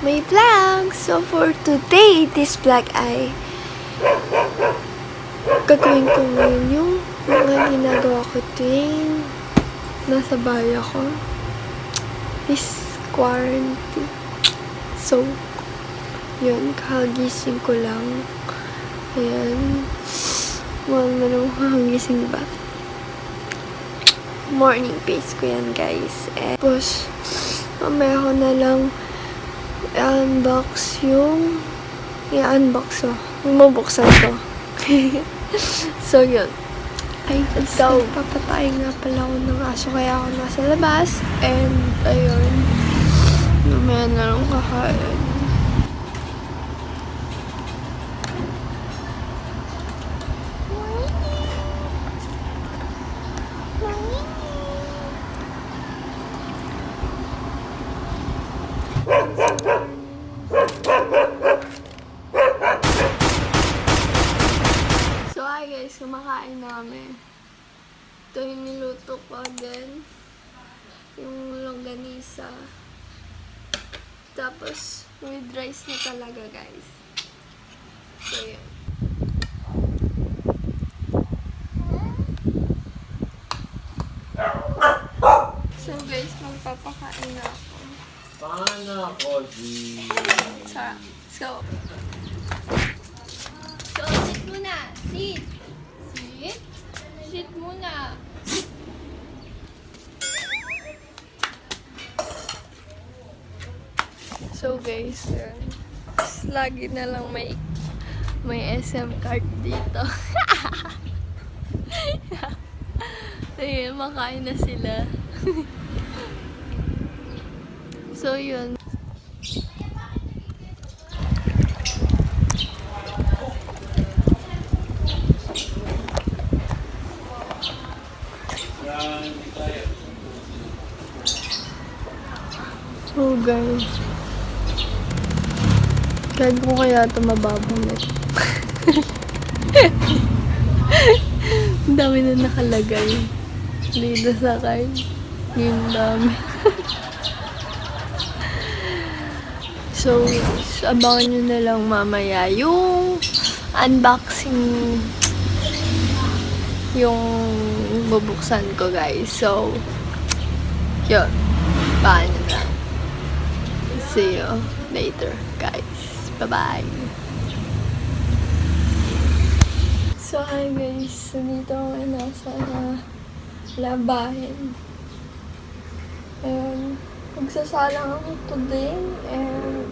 may vlog. So for today, this vlog ay gagawin ko ngayon yung mga ginagawa ko tuwing nasa bahay ako. This quarantine. So, yun, kagising ko lang. Ayan. Walang kakagising ba? Morning pace ko yan, guys. Tapos, mamaya ko na lang i-unbox yung mabuksan ko. So, yun. Ay, so, papatay nga pala ako ng aso kaya ako nasa labas. And, ayun. Mamaya na lang kakain. So, hi guys, kumakain namin. Ito yung niluto ko din. Yung longganisa. Tapos, with rice na talaga, guys. So, yun. So, guys, magpapakain na ako. Paano ako, di? Sarap. So, sit muna. Sit. Sit. Sit muna. So guys, yun. Lagi na lang may SM card dito. Ayun, makain na sila. So yun. So guys, kahit ko kaya ito mababunit. Ang dami na nakalagay. Dito sa card. Yung dami. So, abangan nyo na lang mamaya yung unboxing yung bubuksan ko, guys. So, yun. Abangan nyo lang. See you later, guys. Bye-bye. So, hi guys. Dito ako nasa labahin. And, magsasalang ako today. And,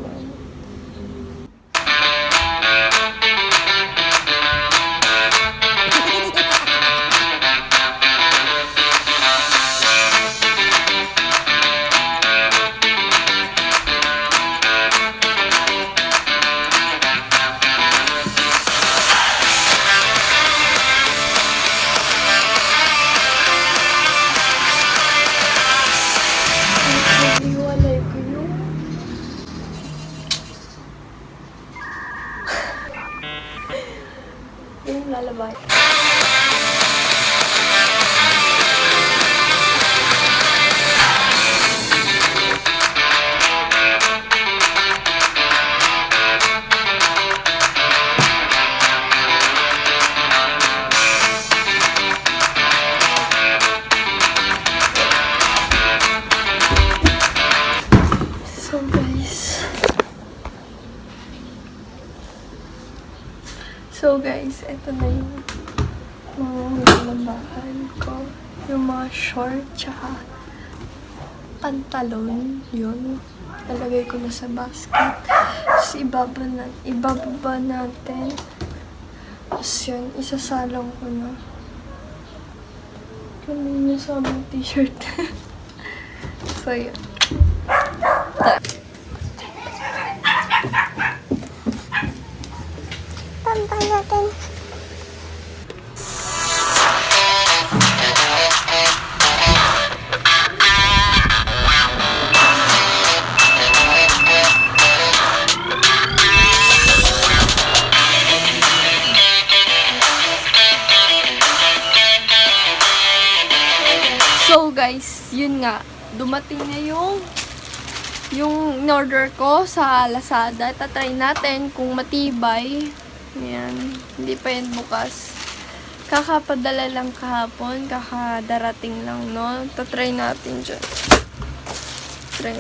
yung lalabay. So guys, ito na yung mga nilalabahan ko. Yung mga short, tsaka pantalon. Yun. Nalagay ko na sa basket. Tapos ibababa natin. Tapos yun, isasalang ko na. Ano yung sa mga t-shirt. So yun. Pantay natin. So guys, yun nga, dumating na yung yung in-order ko sa Lazada. Tatry natin kung matibay. Ayan. Hindi pa yan bukas. Kakapadala lang kahapon. Kakadarating lang, no? Tatry natin dyan. Try.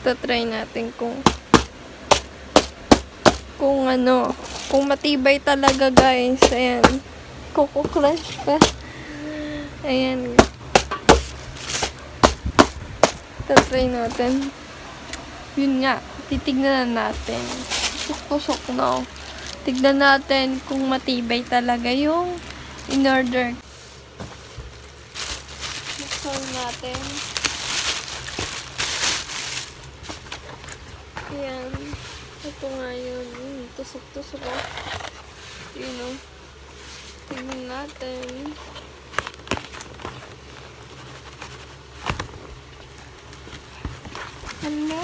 Tatry natin kung ano, kung matibay talaga, guys. Ayan. Coco Crush pa. Ayan. Tatry natin. Yun nga. Titignan natin. Tusok-tusok na. Tignan natin kung matibay talaga yung in-order. Buksan natin. Ayan. Ito nga yun. Tusok-tusok. Yun o. Tignan natin. Ano?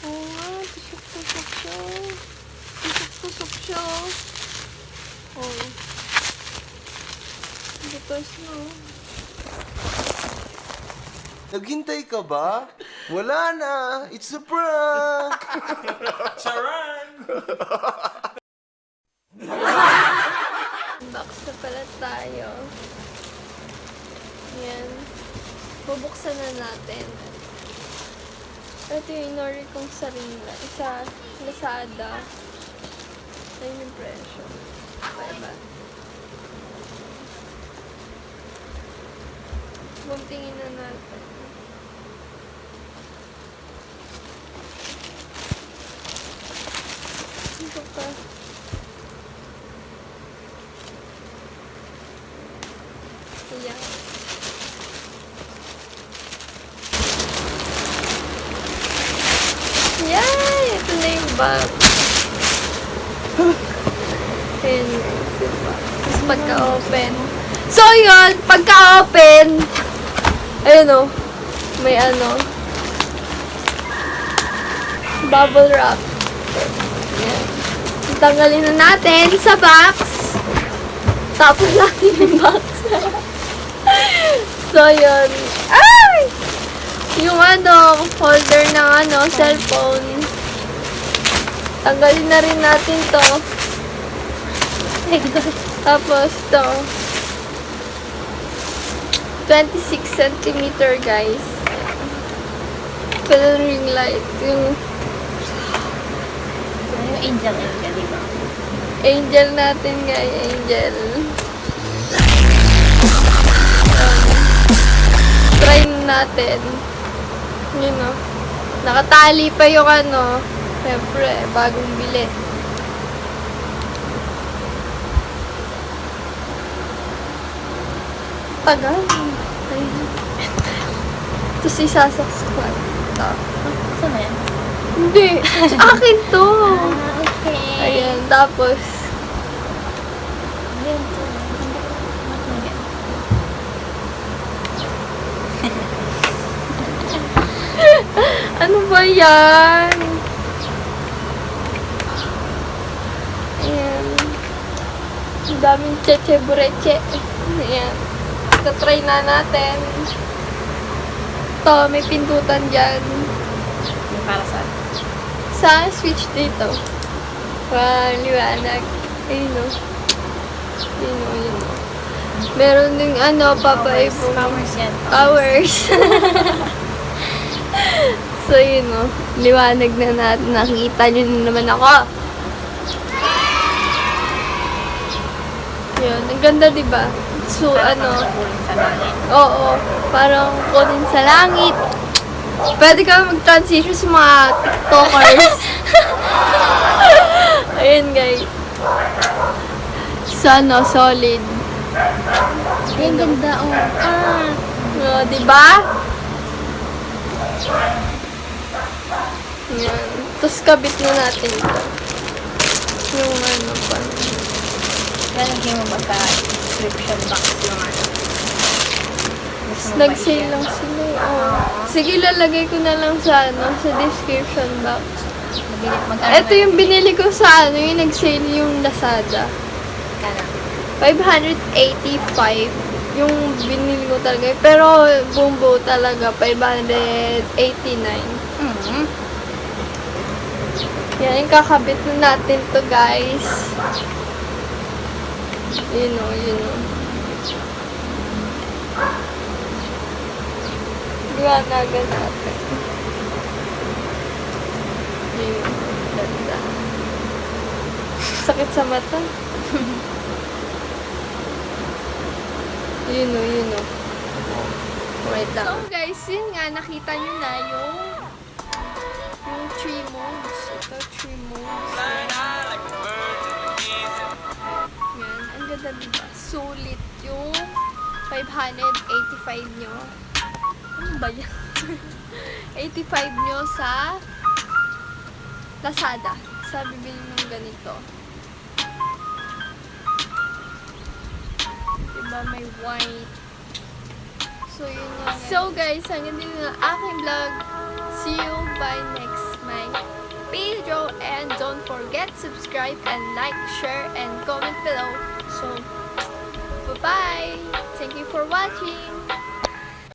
Oo nga. Tusok-tusok siya. Tusok-tusok siya. Oh. Butas na. Naghintay ka ba? Wala na! It's a prank! Charan! Box na pala tayo. Yan. Bubuksan na natin. Ito yung in-order kong sarila. Isa, Lazada. Ayun yung presyo. Bye-bye. Bumtingin na natin. Ito pa. Ayan. Yay! Ito na yung box. Ayan. Tapos pagka-open. So, yun. Pagka-open. Ayun o. May ano. Bubble wrap. Ayan. Tanggalin na natin sa box. Tapos natin yung box. So, yun. Ay! Yung ano, holder ng ano, cellphone. Tanggalin na rin natin to. Tapos to. 26 centimeter, guys. Ito yung ring light. Yung Angel, di ba? angel natin, guys. Angel. Try natin. Yun o. Nakatali pa yung ano. Siyempre, bagong bili. Tagal. Ayun. Tapos isasaksak. Saan na yan? Hindi. Sa akin to. Okay. Ayan. Tapos, Ayan to. Ayan. ano ba yan? Ayan. Ang daming cheche-bureche. Ayan. Try na natin. Ito, may pindutan dyan. Yung para saan? Sa switch dito. Wow, liwanag. Ayun o. Ayun o, ayun o. Meron ding ano, papaibong. Powers yan. Powers. So, yun o. Liwanag na natin. Nakikita nyo na naman ako. Yun. Ang ganda, diba? So, ano. Sa langit. Oo. Parang kunin sa langit. Pwede ka mag-transition sa mga TikTokers. Ayun, guys. So, ano, solid. Ay, ang ganda. Oh. Diba? Yan. Tapos kabit na natin ito. Yung ano pa. Lalagyan mo magka-description box yung ano. Nag-sale lang sila. Oh. Sige, lalagay ko na lang sa ano, sa description box. Ito yung binili ko sa ano, yung nag-sale yung Lazada. Kala. 585. yung binili ko talaga. Pero buong buo talaga, 589. Mm-hmm. Yan, yung kakabit na natin to, guys. Yun o, yun o. Liwanagan natin. Yun o, ganda. Sakit sa mata. Yun o, yun o. Wait lang. So guys, yun nga, nakita nyo na yung 3 modes. Ito, 3 modes. Yan, ang ganda diba? Sulit yung 585 nyo. Ano ba yan? 85 nyo sa Lazada. Sa bibili ng ganito. Diba, may white. So, yun nga. So, guys, hanggang din na aking vlog. See you by next my video. And don't forget, subscribe and like, share, and comment below. So, bye-bye! Thank you for watching!